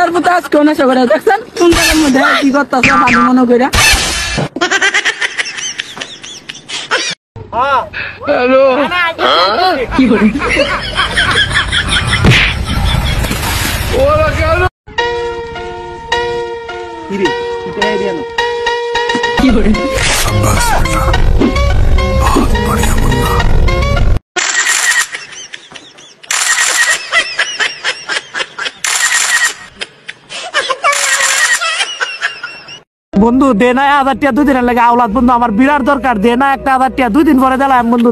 পোলার পুতা আজকেও নেশা করে দেখছেন কোন জায়গার মধ্যে কি করতেছে ভালো মনে করে হ্যালো কি করে ওরা কেন কিরে কিটা এরিয়া না কি করে शाबाश बेटा बहुत बढ़िया मुन्ना বন্ধু দে না 1000 টাকা 2 দিনের লাগে আওলাদ বন্ধু আমার বিরাট দরকার দে না একটা 1000 টাকা 2 দিন পরে দিলাম বন্ধু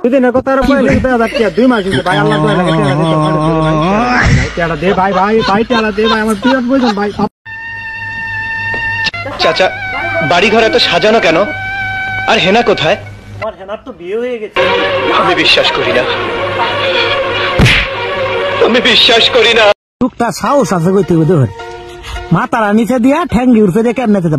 2 দিনের কথা আর কই 1000 টাকা 2 মাস দিছে ভাই আল্লাহ দয়া লাগে টাকা দে ভাই ভাই ভাই টাকা দে ভাই আমার বিরাট প্রয়োজন ভাই চাচা বাড়ি ঘর এত সাজানো কেন আর হেনা কোথায় আমার হেনার তো বিয়ে হয়ে গেছে আমি বিশ্বাস করি না আমি বিশ্বাস করি না টুকটা সাহস আছে কইতে ধর মাথার নিচে দিয়া ঠ্যাঙ্গি উঠে দিয়ে কেমনে যেতে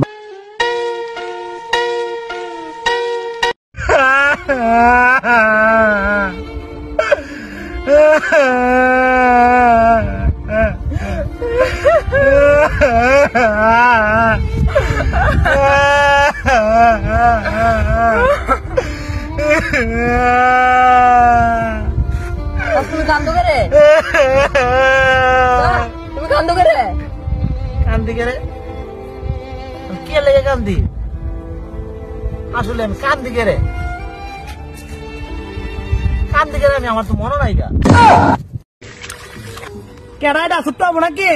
তুমি কান্দো করে তুমি কান্দো করে কান্দি কে রে কে লেগে কান্দি আসলে আমি কান্দি কে রে আমি আমার তো মনে নাই কেডা এটা ছোট্ট হবো নাকি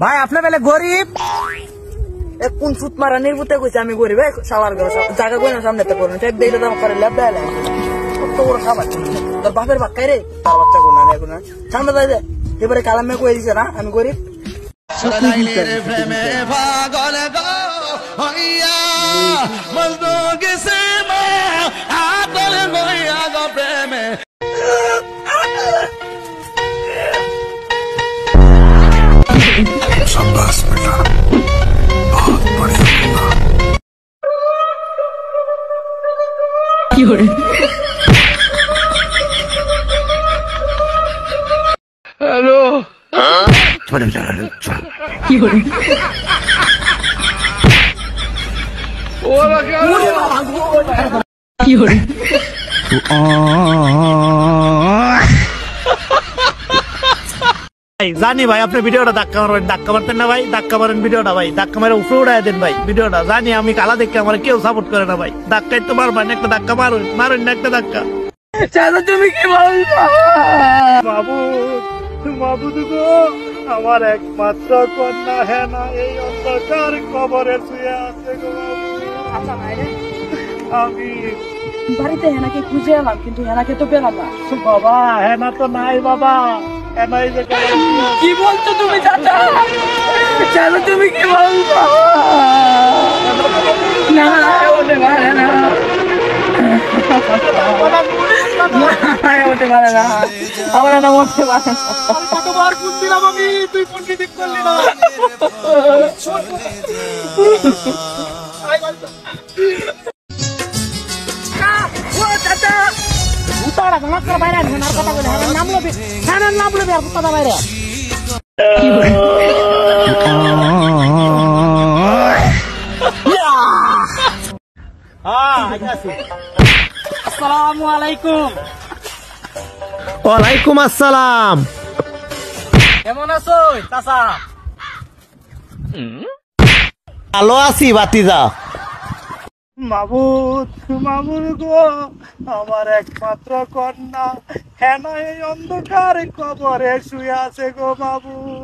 ভাই আপনার বেলে গরিব কোন সুত মারা নির্বুতে কইছে আমি গরিব সাওয়ার জায়গা কই না সামনে তো করুন চেক দিলে দাম করে ল্যাব দেয় কত বড় খাবার তোর বাপের বাক্কাই রে তার বাচ্চা কোন না কোন সামনে যাই দে এবারে কালামে কই দিছে না আমি গরিব প্রেমে পাগল গো হইয়া মজনু গেছে মা আতর গইয়া গো প্রেমে शाबाश बेटा बहुत बढ़िया मुन्ना কি করে হ্যালো কি করে ওরা কেন কি করে জানি ভাই আপনি ভিডিওটা ধাক্কা মারতেন না ভাই ধাক্কা মারেন ভিডিওটা ভাই ধাক্কা মারে উপরে উড়াই দেন ভাই ভিডিওটা জানি আমি কালা দেখে আমার কেউ সাপোর্ট করে না ভাই ধাক্কাই তো মারবেন একটা ধাক্কা মারুন না একটা ধাক্কা চাচা তুমি কি বলছো মাবুদ গো আমার একমাত্র কন্যা হেনা এই অন্ধকার কবরে শুয়ে আছে গো আমি বাড়িতে হেনাকে খুঁজে এলাম কিন্তু হেনাকে তো পেলাম না বাবা হেনা তো নাই বাবা হেনাই যে কি বলছো তুমি চাচা চাচা তুমি কি বলছো না ওটা পারে না ওটা পারে না আমার না মরতে পারে কতবার ফোন দিলাম আমি তুই ফোন রিসিভ করলি না উতাড়া ভাঙা করে বাইরে হেনার কথা বলে হেনার নাম লবি আর কথা বাইরে আসসালামু আলাইকুম ওয়ালাইকুম আসসালাম কেমন আছো চাচা ভালো আছি বাতিজা মাবুদ গো আমার একমাত্র কন্যা হেনা এই অন্ধকার কবরে শুয়ে আছে গো মাবুদ